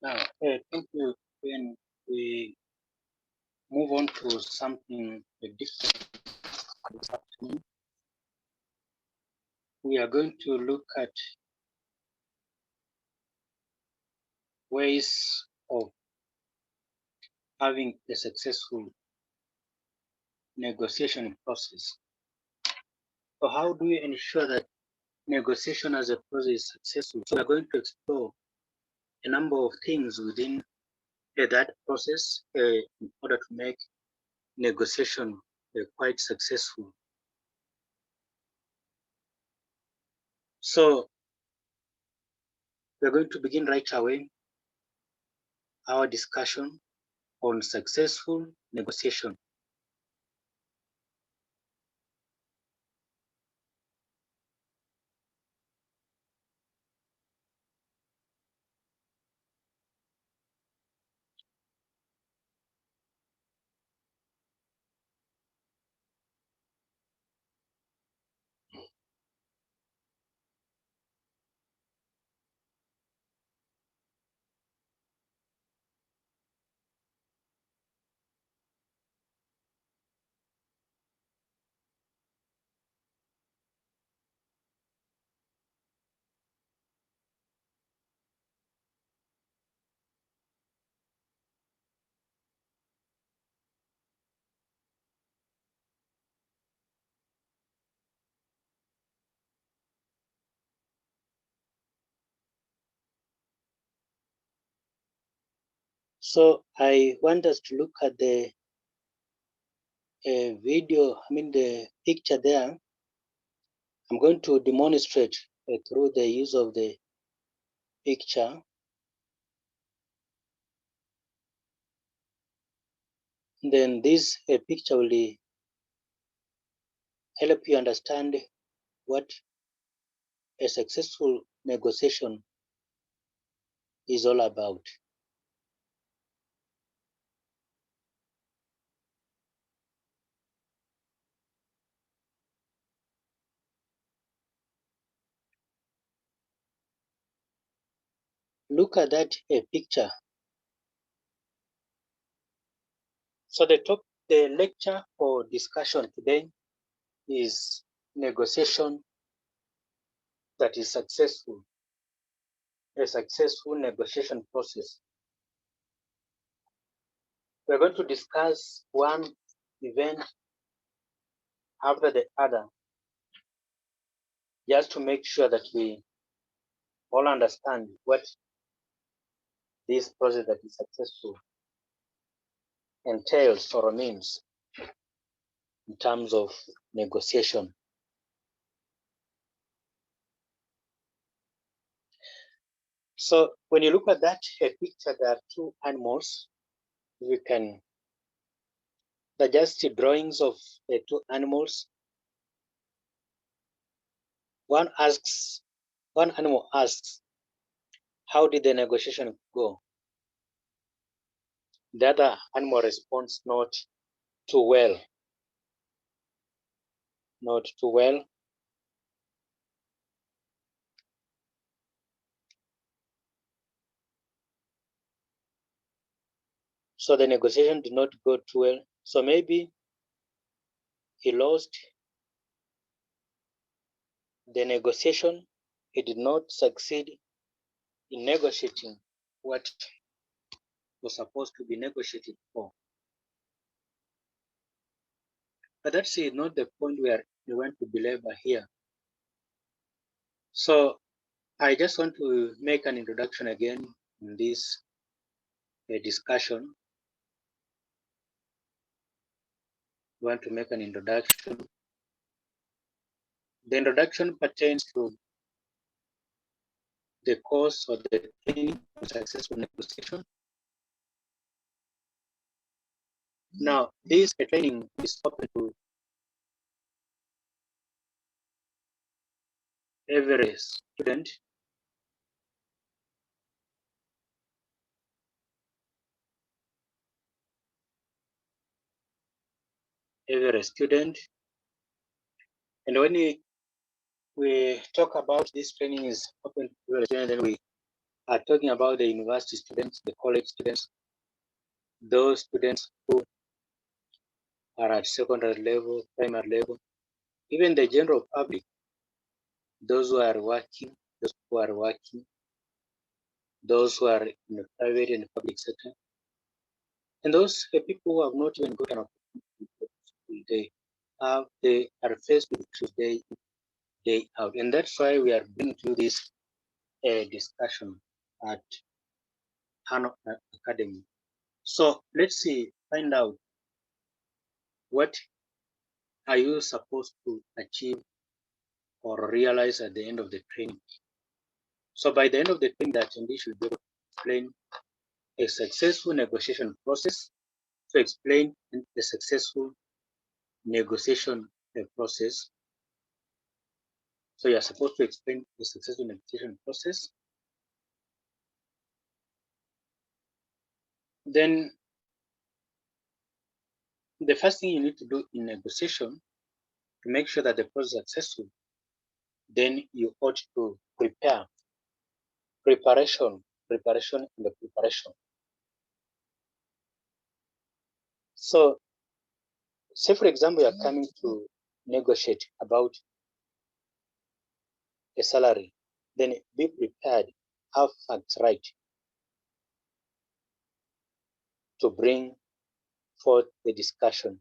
Now, thank you. When we move on to something different this afternoon, we are going to look at ways of having a successful negotiation process. So, how do we ensure that negotiation as a process is successful? So, we are going to explore a number of things within that process in order to make negotiation quite successful. So, we're going to begin right away our discussion on successful negotiation. So I want us to look at the the picture there. I'm going to demonstrate through the use of the picture. Then this picture will help you understand what a successful negotiation is all about. Look at that picture. So the lecture for discussion today is negotiation that is successful, a successful negotiation process. We're going to discuss one event after the other, just to make sure that we all understand what this process that is successful entails or means in terms of negotiation. So when you look at that picture, there are two animals. They're just drawings of two animals. One animal asks, how did the negotiation go? The other animal responds, not too well. Not too well. So the negotiation did not go too well. So maybe he lost the negotiation. He did not succeed in negotiating what was supposed to be negotiated for. But that's not the point where we want to belabor here. So I just want to make an introduction again in this discussion. We want to make an introduction. The introduction pertains to the course or the training of successful negotiation. Now, this training is open to every student. Every student. And when we talk about this training is open to every student, then we are talking about the university students, the college students, those students who are at secondary level, primary level, even the general public, those who are working, those who are in the private and public sector, and those people who have not even gotten opportunity, they are faced with issues day out, and that's why we are bringing to this discussion at Hano Academy. So let's find out what are you supposed to achieve or realize at the end of the training. So by the end of the training, the attendee should be able to explain a successful negotiation process, to explain a successful negotiation process. So you're supposed to explain the successful negotiation process. Then the first thing you need to do in negotiation to make sure that the process is successful, then you ought to prepare. Preparation, and the preparation. So, say for example, you are coming to negotiate about a salary, then be prepared, have facts right to bring forth the discussion.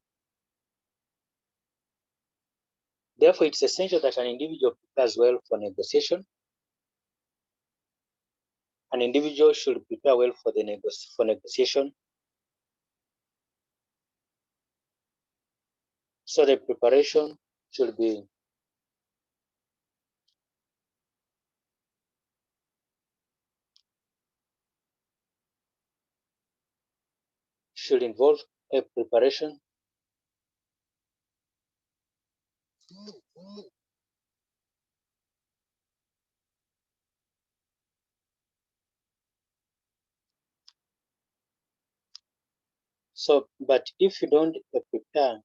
Therefore, it's essential that an individual prepares well for negotiation. An individual should prepare well for negotiation. So the preparation should involve a preparation so, but if you don't prepare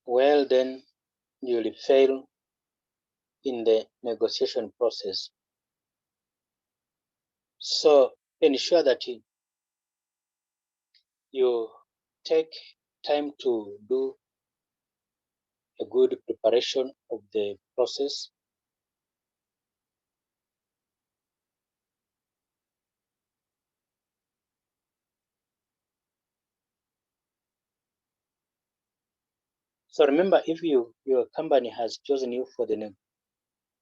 well, then you will fail in the negotiation process. So ensure that you take time to do a good preparation of the process. So remember, if your company has chosen you for the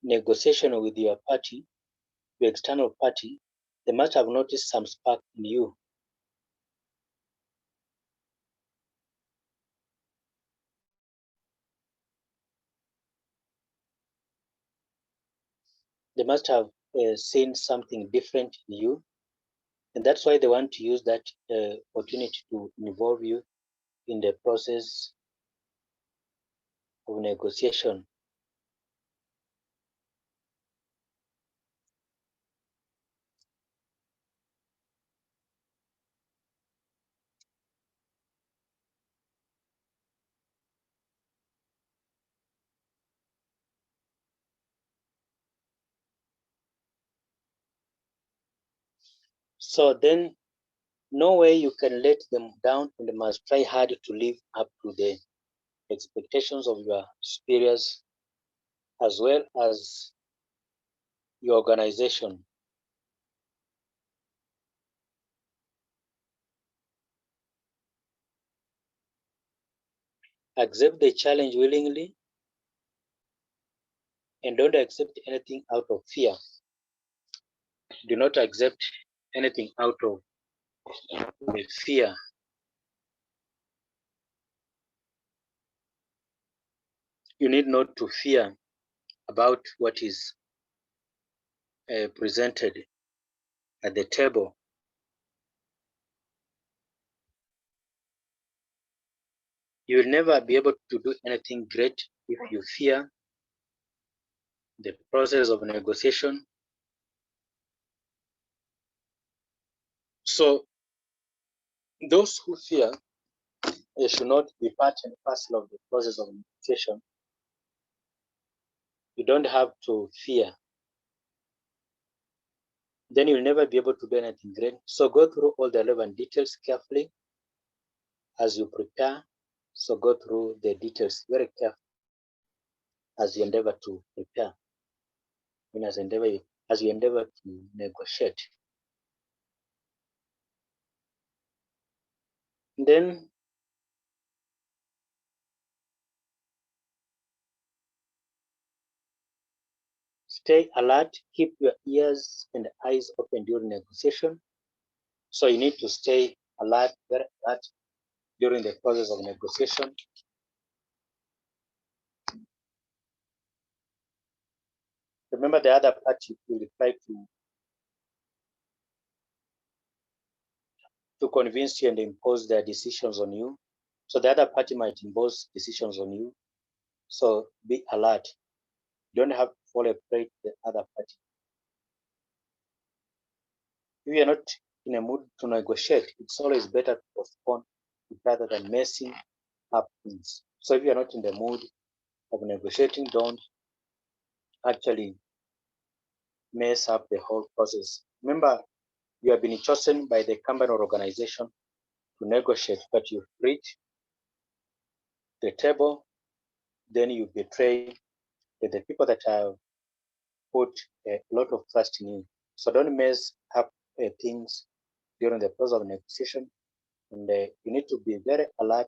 negotiation with your party, your external party, they must have noticed some spark in you. They must have seen something different in you, and that's why they want to use that opportunity to involve you in the process of negotiation. So then, no way you can let them down, and they must try hard to live up to the expectations of your superiors as well as your organization. Accept the challenge willingly and don't accept anything out of fear. Do not accept anything out of fear. You need not to fear about what is presented at the table. You will never be able to do anything great if you fear the process of negotiation. So those who fear should not be part and parcel of the process of negotiation. You don't have to fear. then you'll never be able to do anything great. So go through all the relevant details carefully as you prepare. So go through the details very carefully as you endeavor to prepare, and as you endeavor to negotiate. Then stay alert, keep your ears and eyes open during negotiation. So you need to stay alert, very alert during the process of negotiation. Remember, the other party will try to convince you and impose their decisions on you. So the other party might impose decisions on you. So be alert. You don't have to fall a prey to the other party. If you're not in a mood to negotiate, it's always better to postpone it rather than messing up things. So if you're not in the mood of negotiating, don't actually mess up the whole process. Remember, you have been chosen by the company or organization to negotiate, but you reach the table, then you betray the people that have put a lot of trust in you. So don't mess up things during the process of negotiation, and you need to be very alert.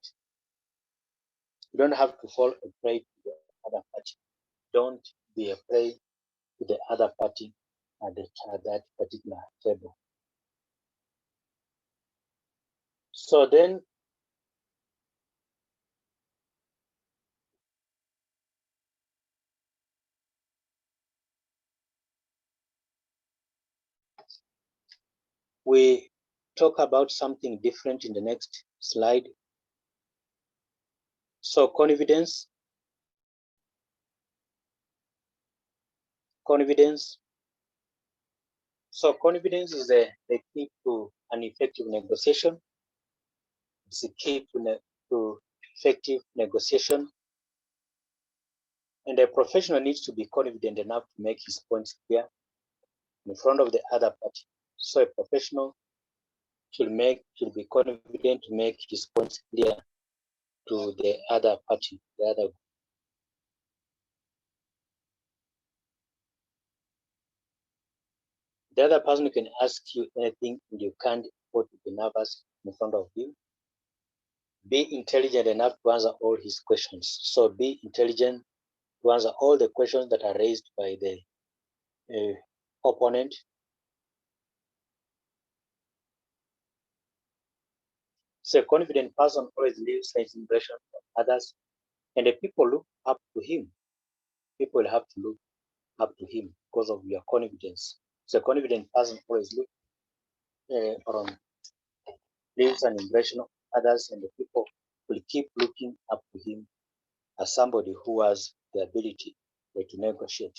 You don't have to fall a prey to the other party. Don't be a prey to the other party at that particular table. So then we talk about something different in the next slide. So confidence. So confidence is the key to an effective negotiation. It's the key to effective negotiation. And a professional needs to be confident enough to make his points clear in front of the other party. So a professional should be confident to make his points clear to the other party, the other person can ask you anything and you can't afford to be nervous in front of you. Be intelligent enough to answer all his questions. So be intelligent to answer all the questions that are raised by the opponent. So a confident person always leaves his impression on others, and the people look up to him. People have to look up to him because of your confidence. So a confident person always on leaves an impression of others, and the people will keep looking up to him as somebody who has the ability to negotiate.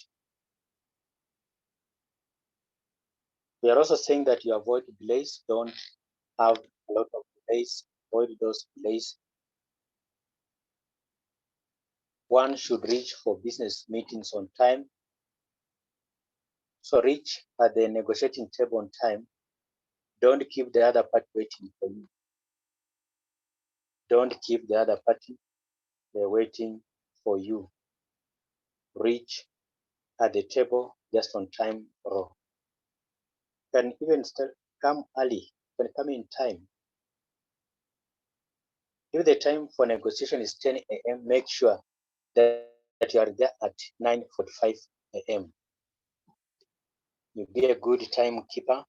We are also saying that you avoid delays. Don't have a lot of delays. Avoid those delays. One should reach for business meetings on time. So reach at the negotiating table on time. Don't keep the other party waiting for you. Don't keep the other party waiting for you. Reach at the table just on time, or can even still come early, can come in time. If the time for negotiation is 10 a.m., make sure that you are there at 9:45 a.m. You be a good timekeeper.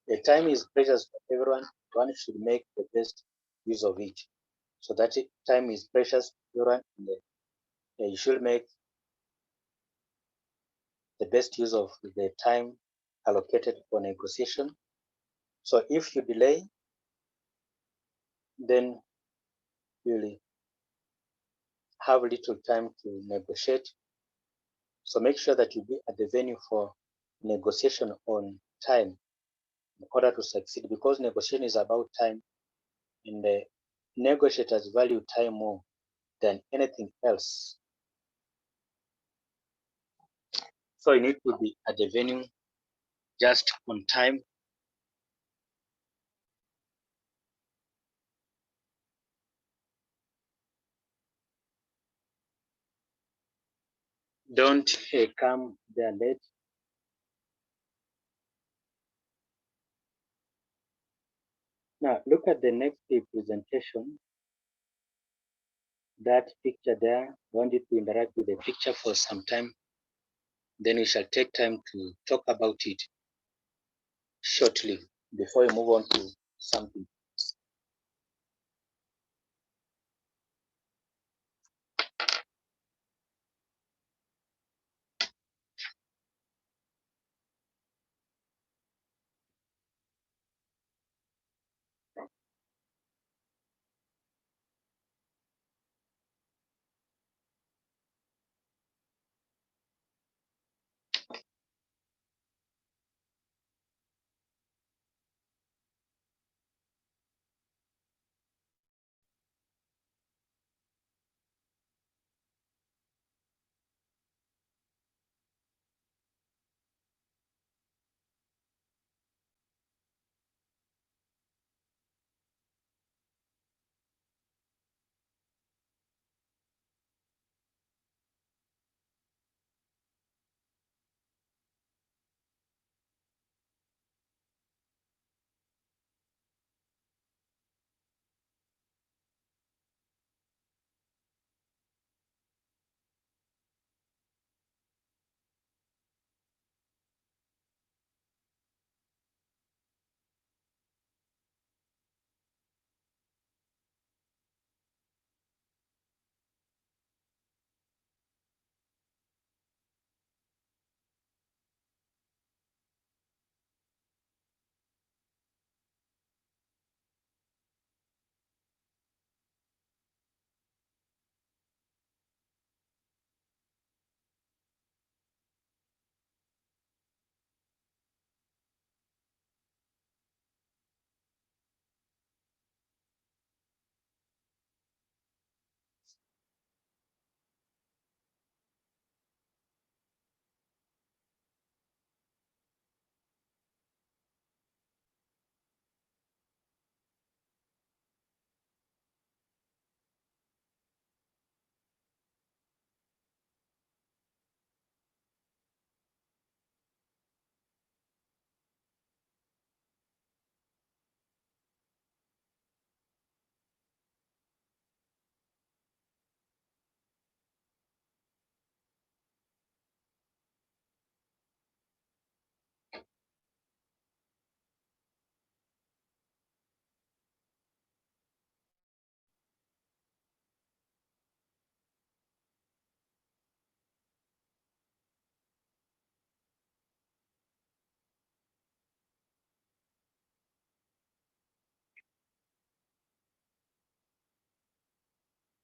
The time is precious for everyone. One should make the best use of it. So that time is precious for everyone. And you should make the best use of the time allocated for negotiation. So if you delay, then you'll have little time to negotiate. So make sure that you be at the venue for negotiation on time in order to succeed, because negotiation is about time, and the negotiators value time more than anything else. So you need to be at the venue just on time. Don't come there late. Now look at the next presentation. That picture there, I want you to interact with the picture for some time. Then we shall take time to talk about it shortly before we move on to something.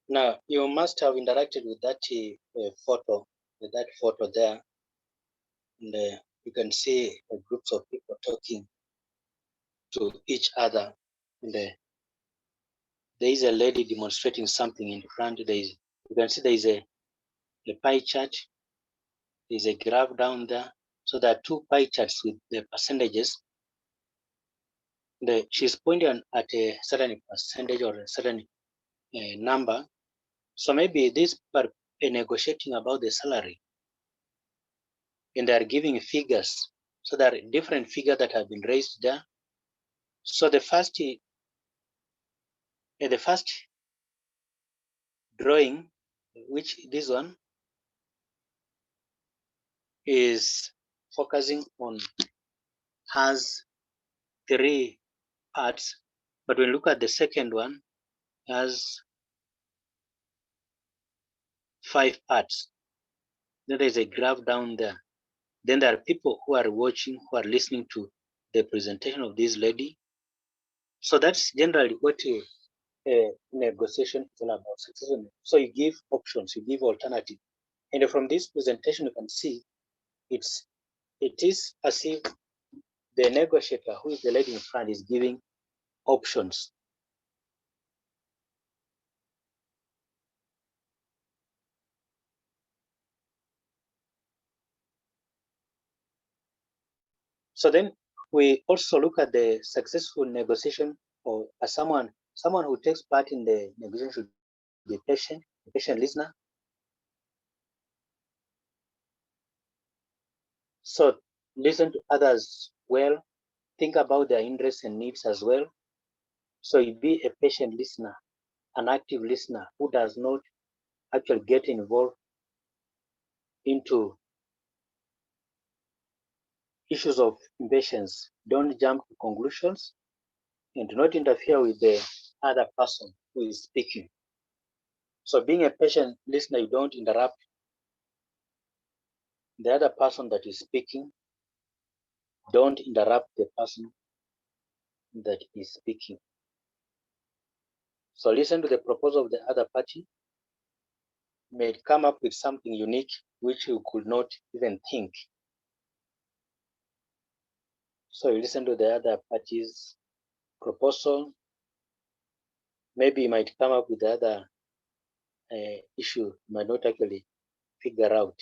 Now you must have interacted with that photo, with that photo there, and you can see groups of people talking to each other. And there is a lady demonstrating something in front. You can see there is a pie chart. There is a graph down there. So there are two pie charts with the percentages. She's pointing at a certain percentage or a certain number. So maybe these are negotiating about the salary, and they are giving figures. So there are different figures that have been raised there. So the first drawing, which this one is focusing on, has three parts, but when you look at the second one, has 5 parts. Then there's a graph down there. Then there are people who are watching, who are listening to the presentation of this lady. So that's generally what a negotiation is all about. So you give options, you give alternatives. And from this presentation, you can see it is as if the negotiator, who is the lady in front, is giving options. So then we also look at the successful negotiation, or as someone who takes part in the negotiation should be patient, a patient listener. So listen to others well, think about their interests and needs as well. So you be a patient listener, an active listener who does not actually get involved into issues of impatience. Don't jump to conclusions and do not interfere with the other person who is speaking. So being a patient listener, you don't interrupt the other person that is speaking. Don't interrupt the person that is speaking. So listen to the proposal of the other party. May come up with something unique which you could not even think. So you listen to the other party's proposal. Maybe you might come up with the other issue you might not actually figure out.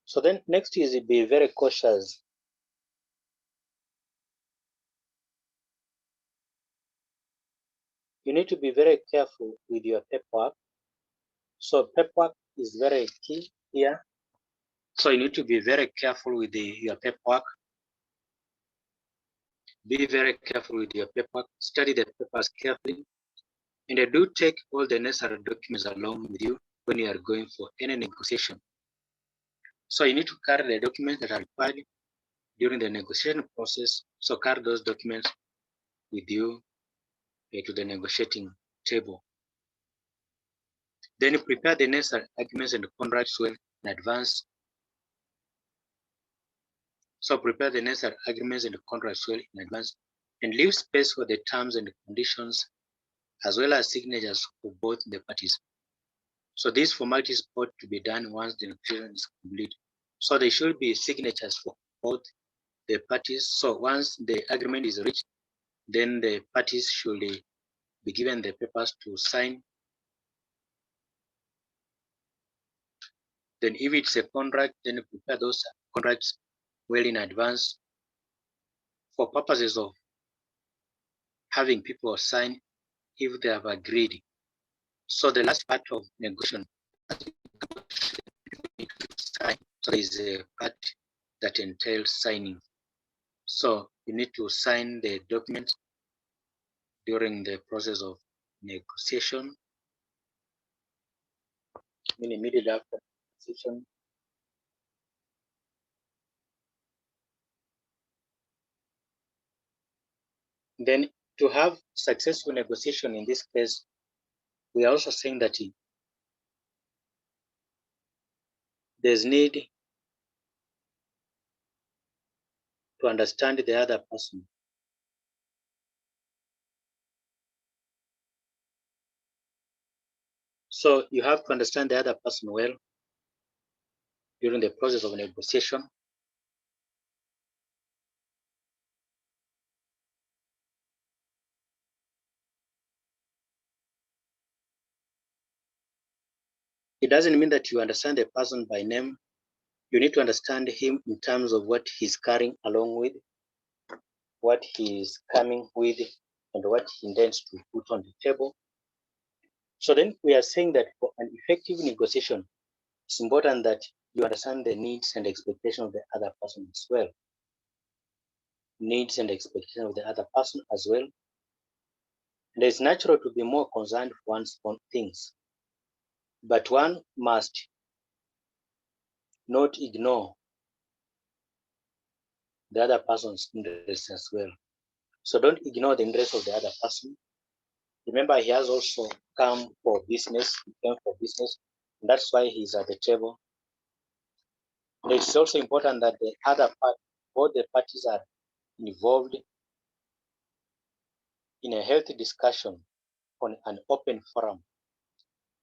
So then next is be very cautious. You need to be very careful with your paperwork. So paperwork is very key here. So you need to be very careful with your paperwork. Be very careful with your paperwork. Study the papers carefully. And do take all the necessary documents along with you when you are going for any negotiation. So you need to carry the documents that are required during the negotiation process. So carry those documents with you to the negotiating table. Then you prepare the necessary arguments and contracts well in advance. So prepare the necessary agreements and contracts well in advance and leave space for the terms and conditions as well as signatures for both the parties. So these formalities ought to be done once the negotiation is complete. So there should be signatures for both the parties. So once the agreement is reached, then the parties should be given the papers to sign. Then if it's a contract, then prepare those contracts well in advance for purposes of having people sign if they have agreed. So the last part of negotiation, so there is a part that entails signing. So you need to sign the documents during the process of negotiation. Immediately after negotiation. Then to have successful negotiation in this case, we are also saying that there's need to understand the other person. So you have to understand the other person well during the process of negotiation. It doesn't mean that you understand the person by name. You need to understand him in terms of what he's carrying along with, what he's coming with, and what he intends to put on the table. So then we are saying that for an effective negotiation, it's important that you understand the needs and expectations of the other person as well. Needs and expectations of the other person as well. And it's natural to be more concerned for one's own things, but one must not ignore the other person's interests as well. So don't ignore the interests of the other person. Remember, he has also come for business. He came for business. And that's why he's at the table. And it's also important that the other part, both the parties are involved in a healthy discussion on an open forum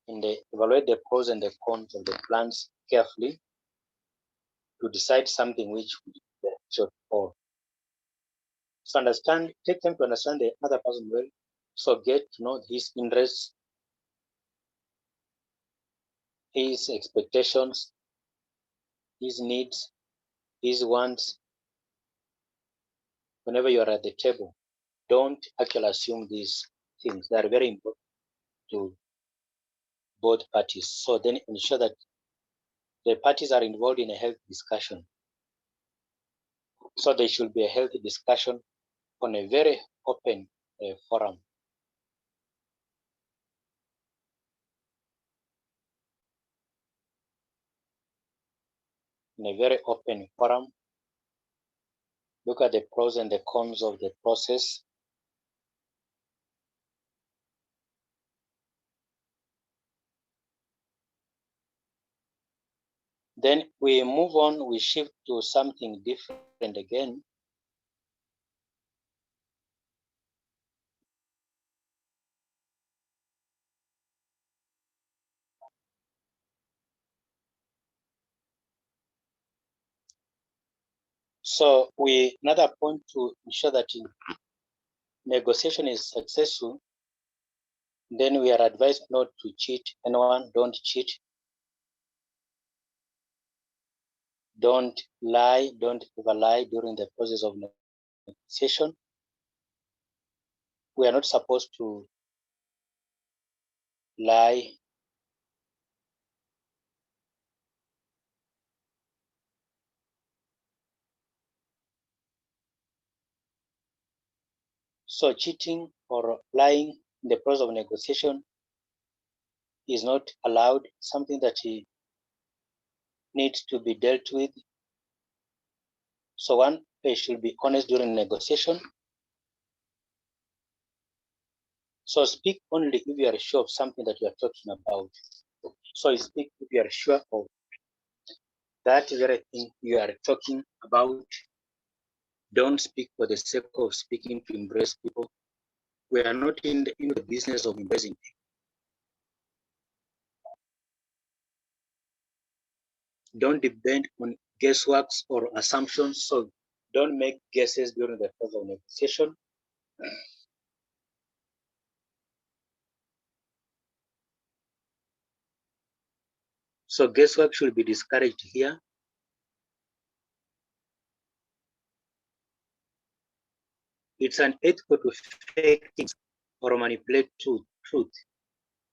and they evaluate the pros and the cons of the plans carefully to decide something which would be beneficial to all. So take time to understand the other person well. So get to know his interests, his expectations, his needs, his wants. Whenever you are at the table, don't actually assume these things. They are very important to both parties. So then ensure that the parties are involved in a healthy discussion. So there should be a healthy discussion on a very open forum. In a very open forum, look at the pros and the cons of the process. Then we move on, we shift to something different again. So another point to ensure that negotiation is successful, then we are advised not to cheat anyone. Don't cheat. Don't lie. Don't ever lie during the process of negotiation. We are not supposed to lie. So cheating or lying in the process of negotiation is not allowed, something that needs to be dealt with. So one should be honest during negotiation. So speak only if you are sure of something that you are talking about. So speak if you are sure of that very thing you are talking about. Don't speak for the sake of speaking to impress people. We are not in the business of impressing people. Don't depend on guessworks or assumptions. So don't make guesses during the process of negotiation. So guesswork should be discouraged here. It's unethical to fake things or manipulate truth.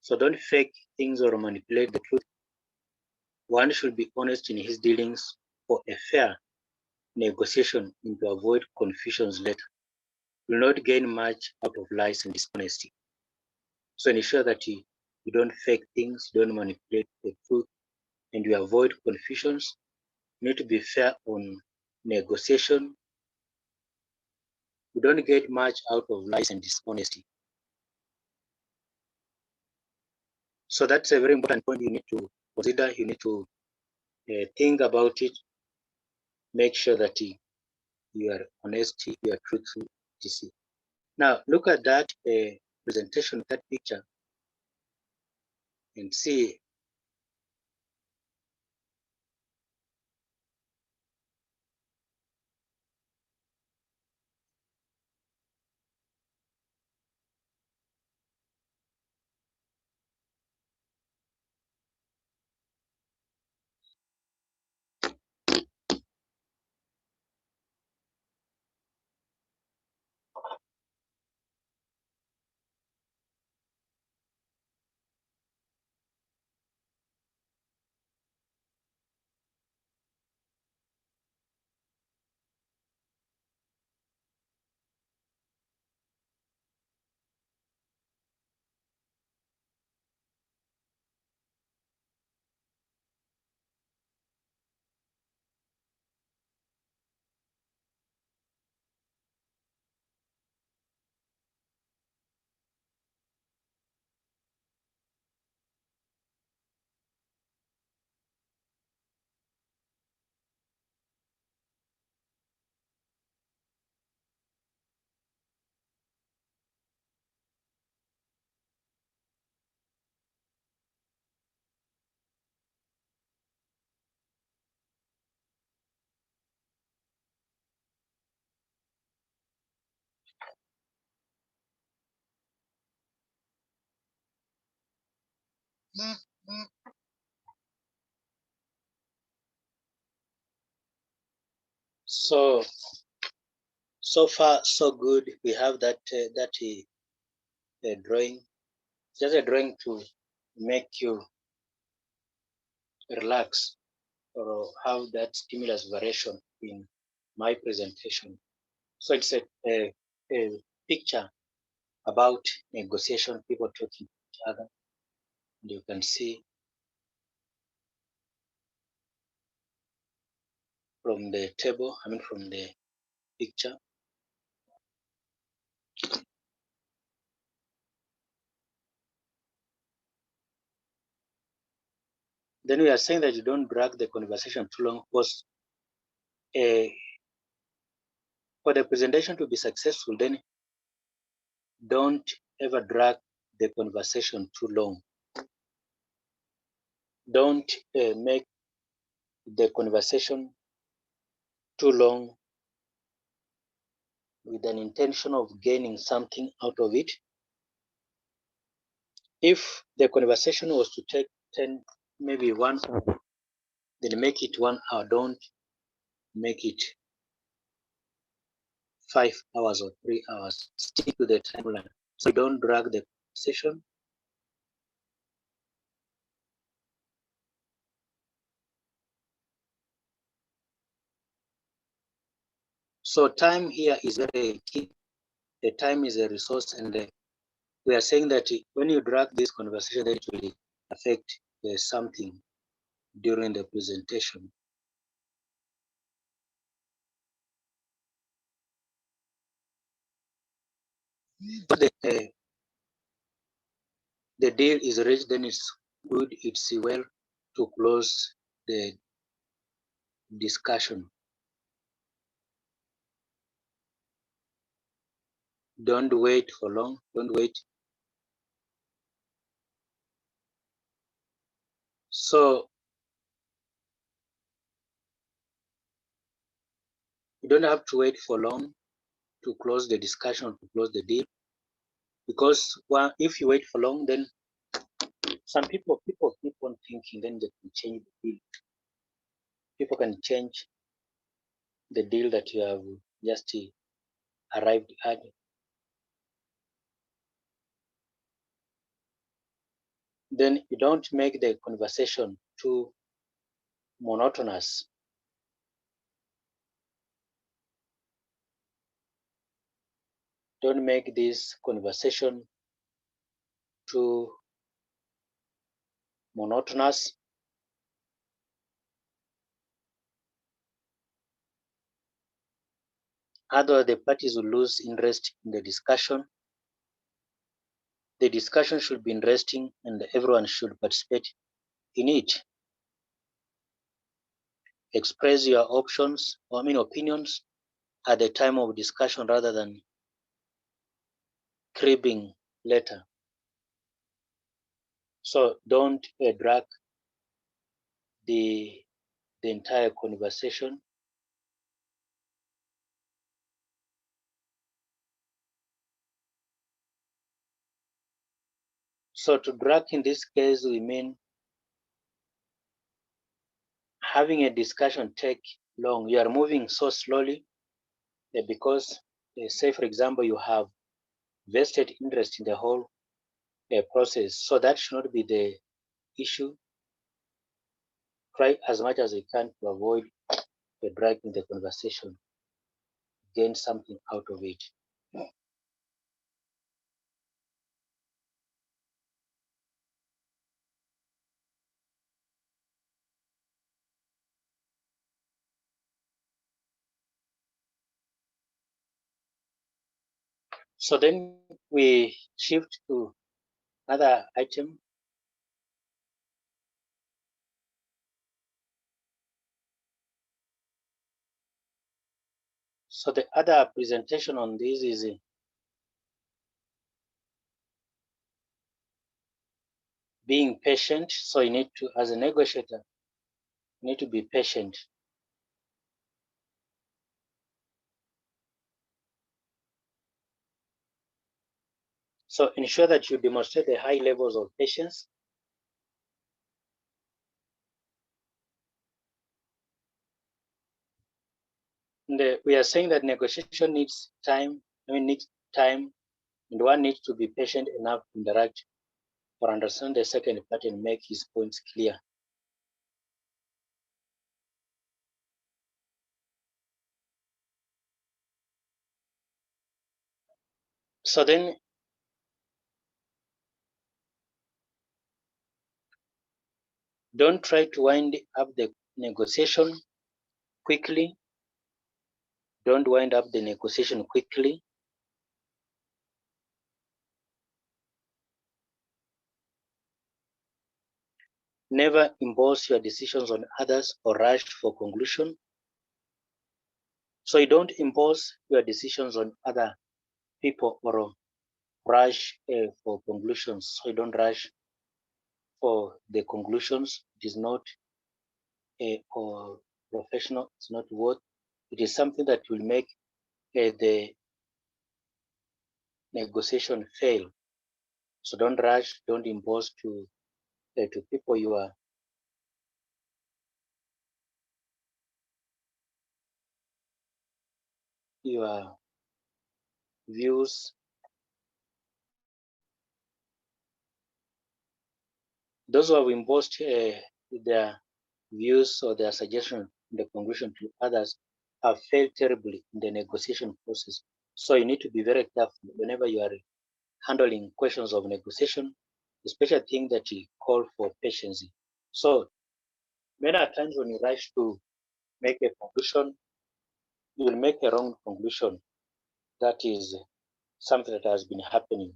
So don't fake things or manipulate the truth. One should be honest in his dealings for a fair negotiation and to avoid confusions later. You will not gain much out of lies and dishonesty. So ensure that you don't fake things, you don't manipulate the truth, and you avoid confusions. You need to be fair on negotiation. You don't get much out of lies and dishonesty. So that's a very important point you need to consider. You need to think about it. Make sure that you are honest, you are truthful, etc. Now look at that presentation, that picture, and see. So far so good. We have that drawing, just a drawing to make you relax or have that stimulus variation in my presentation. So it's a picture about negotiation, people talking to each other, and you can see from the table, from the picture. Then we are saying that you don't drag the conversation too long, because for the presentation to be successful, then don't ever drag the conversation too long. Don't make the conversation too long with an intention of gaining something out of it. If the conversation was to take 10, maybe 1 hour, then make it 1 hour. Don't make it 5 hours or 3 hours. Stick to the timeline. So don't drag the conversation. So time here is very key. The time is a resource, and we are saying that when you drag this conversation, it will affect something during the presentation. But the deal is reached, then it's good, it's well to close the discussion. Don't wait for long. Don't wait. So you don't have to wait for long to close the discussion, to close the deal, because if you wait for long, then some people keep on thinking, then they can change the deal. People can change the deal that you have just arrived at. Then you don't make the conversation too monotonous. Don't make this conversation too monotonous. Otherwise, the parties will lose interest in the discussion. The discussion should be interesting and everyone should participate in it. Express your options, opinions at the time of discussion rather than cribbing later. So don't drag the entire conversation. So to drag in this case, we mean having a discussion take long. You are moving so slowly because, say for example, you have vested interest in the whole process. So that should not be the issue. Try as much as you can to avoid dragging the conversation, gain something out of it. So then we shift to another item. So the other presentation on this is being patient. So you need to, as a negotiator, you need to be patient. So ensure that you demonstrate the high levels of patience. And we are saying that negotiation needs time, and one needs to be patient enough to interact or understand the second party and make his points clear. So then, don't try to wind up the negotiation quickly. Don't wind up the negotiation quickly. Never impose your decisions on others or rush for conclusion. So you don't impose your decisions on other people or rush for conclusions. So you don't rush for the conclusions. It is not or professional. It's not worth. It is something that will make the negotiation fail. So don't rush. Don't impose to people your views. Those who have imposed their views or their suggestion in the conclusion to others have failed terribly in the negotiation process. So you need to be very careful whenever you are handling questions of negotiation, especially things that you call for patience. So many times when you rush to make a conclusion, you will make a wrong conclusion. That is something that has been happening.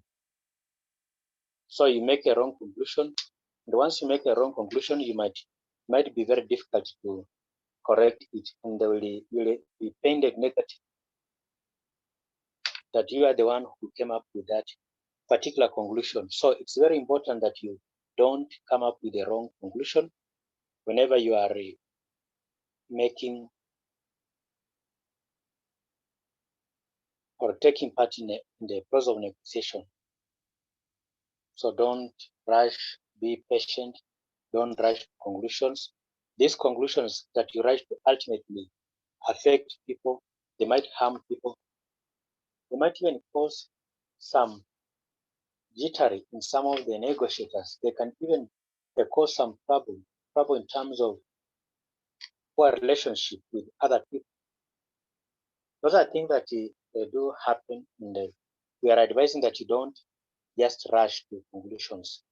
So you make a wrong conclusion, and once you make a wrong conclusion, you might be very difficult to correct it, and they will be painted negative that you are the one who came up with that particular conclusion. So it's very important that you don't come up with a wrong conclusion whenever you are making or taking part in the process of negotiation. So don't rush, be patient, don't rush conclusions. These conclusions that you rush to ultimately affect people, they might harm people, they might even cause some jittery in some of the negotiators. They can even cause some trouble in terms of poor relationship with other people. Those are things that they do happen, and we are advising that you don't just rush to conclusions.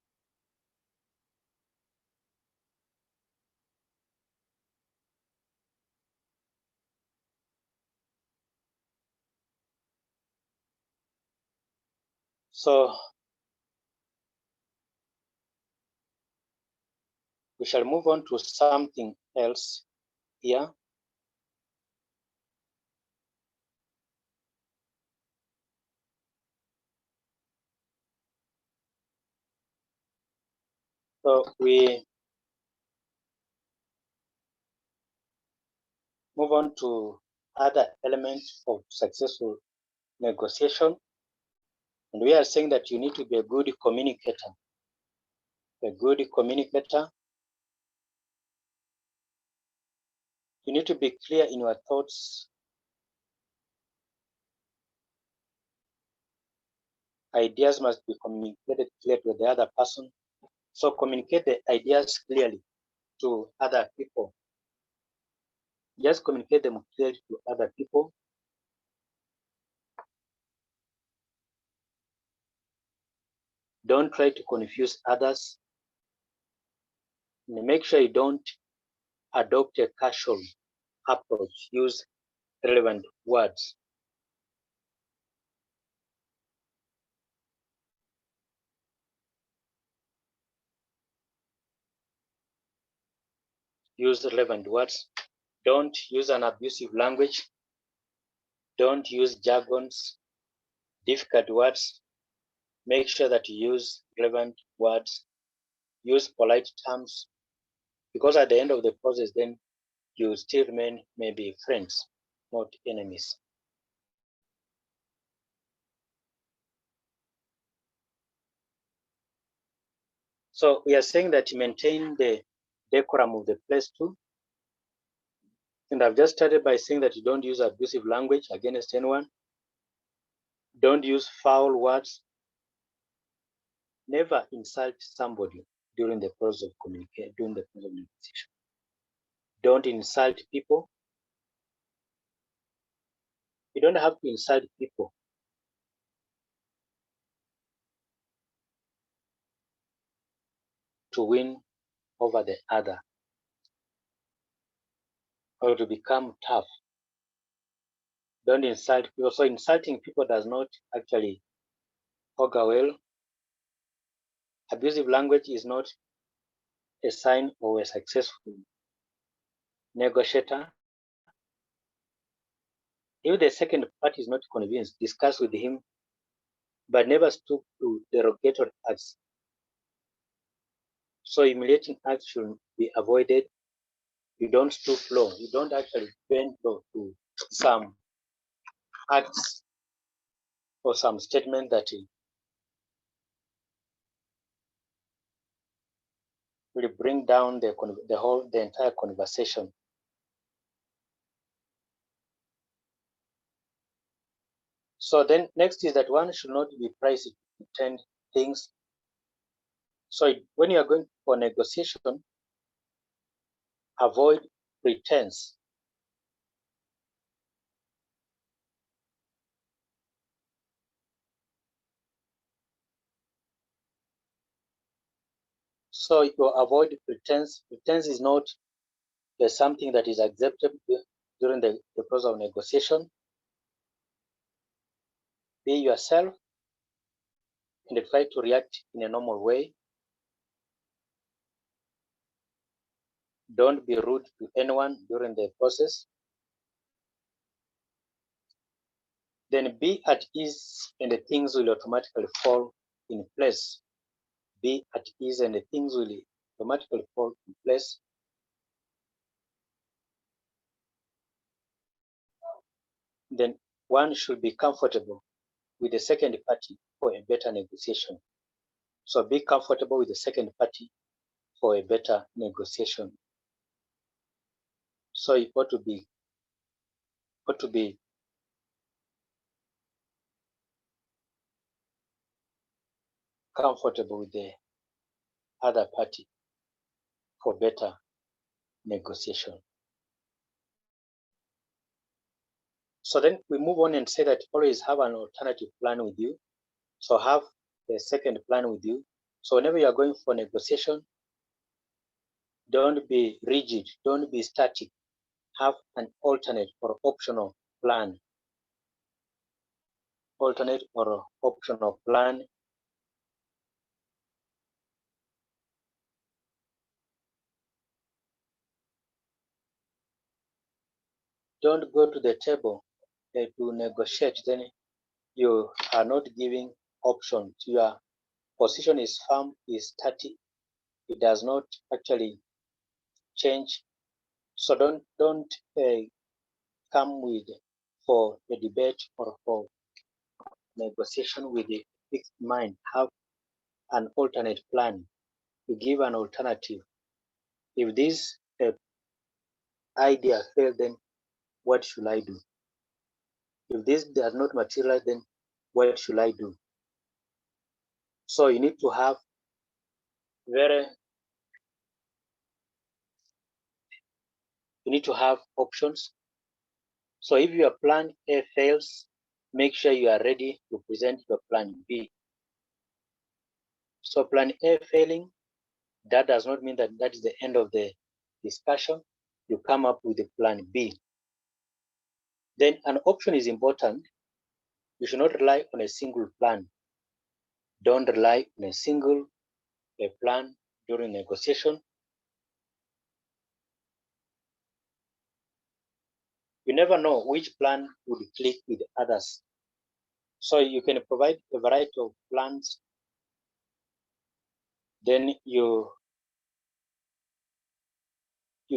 So we shall move on to something else here. So we move on to other elements of successful negotiation. And we are saying that you need to be a good communicator. A good communicator. You need to be clear in your thoughts. Ideas must be communicated clearly to the other person. So communicate the ideas clearly to other people. Just communicate them clearly to other people. Don't try to confuse others. And make sure you don't adopt a casual approach. Use relevant words. Use relevant words. Don't use an abusive language. Don't use jargons, difficult words. Make sure that you use relevant words. Use polite terms, because at the end of the process, then you still remain maybe friends, not enemies. So we are saying that you maintain the decorum of the place too. And I've just started by saying that you don't use abusive language against anyone. Don't use foul words. Never insult somebody during the process of communication, during the process of negotiation. Don't insult people. You don't have to insult people to win over the other or to become tough. Don't insult people. So insulting people does not actually augur well. Abusive language is not a sign of a successful negotiator. If the second party is not convinced, discuss with him, but never stoop to derogatory acts. So humiliating acts should be avoided. You don't stoop low. You don't actually bend low to some acts or some statement that will bring down the entire conversation. So then next is that one should not be priced to pretend things. So when you are going for negotiation, avoid pretense. So you avoid pretense. Pretense is not something that is acceptable during the process of negotiation. Be yourself and try to react in a normal way. Don't be rude to anyone during the process. Then be at ease and the things will automatically fall in place. Be at ease and the things will automatically fall in place. Then one should be comfortable with the second party for a better negotiation. So be comfortable with the second party for a better negotiation. So you ought to be comfortable with the other party for better negotiation. So then we move on and say that always have an alternative plan with you. So have a second plan with you. So whenever you are going for negotiation, don't be rigid, don't be static. Have an alternate or optional plan. Alternate or optional plan. Don't go to the table to negotiate, then you are not giving options. Your position is firm, is static. It does not actually change. So don't come with for a debate or for negotiation with a fixed mind. Have an alternate plan. To give an alternative. If this idea fails, then what should I do? If this does not materialize, then what should I do? So you need to have options. So if your plan A fails, make sure you are ready to present your plan B. So plan A failing, that does not mean that that is the end of the discussion. You come up with a plan B. Then an option is important. You should not rely on a single plan. Don't rely on a single plan during negotiation. You never know which plan would click with others. So you can provide a variety of plans. Then you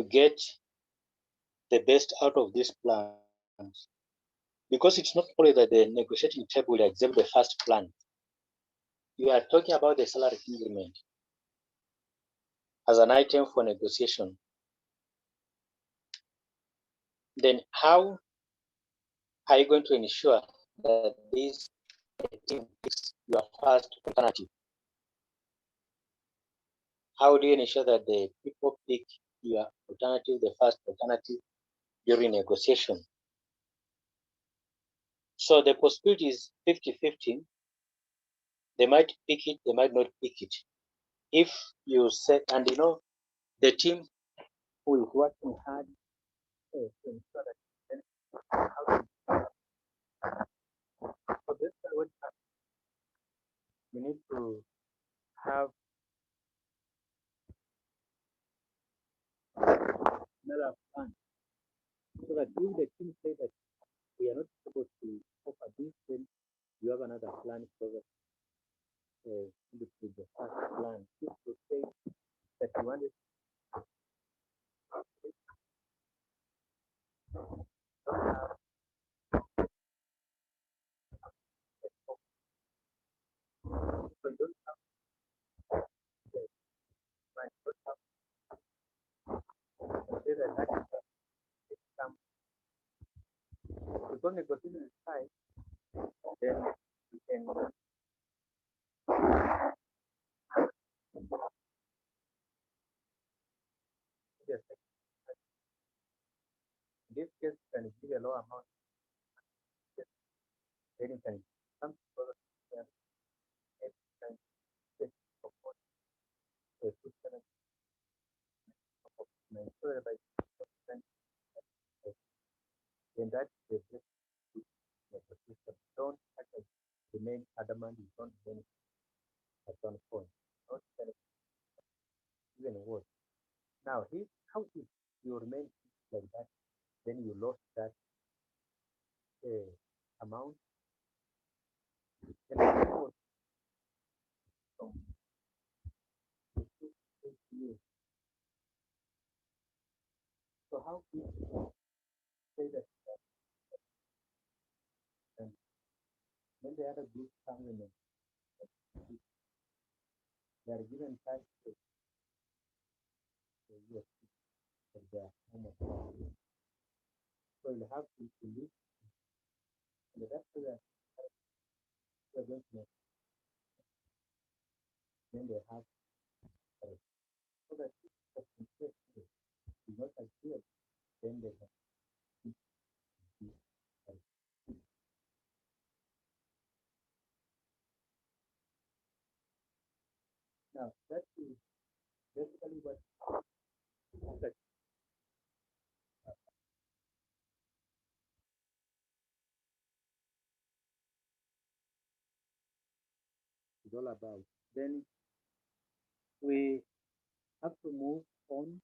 get the best out of these plans. Because it's not only that the negotiating table will accept the first plan. You are talking about the salary increment as an item for negotiation. then how are you going to ensure that this team picks your first alternative? How do you ensure that the people pick your alternative, the first alternative during negotiation? So the possibility is 50-50. They might pick it, they might not pick it. If you say, and the team who is working hard to ensure that how to, so this is what we need to have another plan so that if the team say that we are not able to offer this, then you have another plan so that this is the first plan. If you say that you want it, so you don't have the plan, you don't have to say that that is some because negotiation is high, then you can just in this case can give a low amount, then you can some people can get support a system so by then that the best negotiation. Don't actually remain adamant, you don't remain at one point. Don't even worse. Now, how if you remain like that, then you lost that amount, then the was from the you. So how do you say that and when the other group come in and they are given time to yes, for their home of power. So you have to leave and the rest of the are going to make then they have so that if the control is not adhered, then they have to be now that is basically what that is all about. Then we have to move on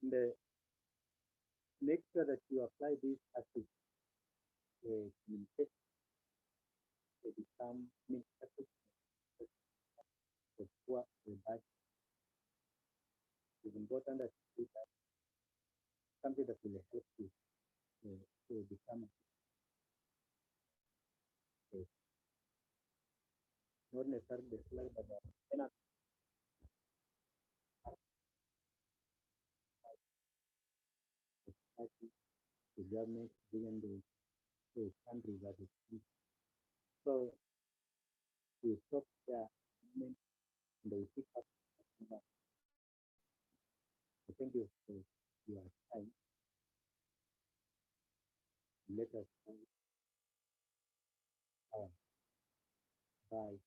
and make sure that you apply these tactics communication to become tactics of poor and bad. It's important that you do that something that will help you to become not necessarily the flag, but then the government given the country that is free. So we stop the movement and they pick up. Thank you for your time. Let us know. Bye.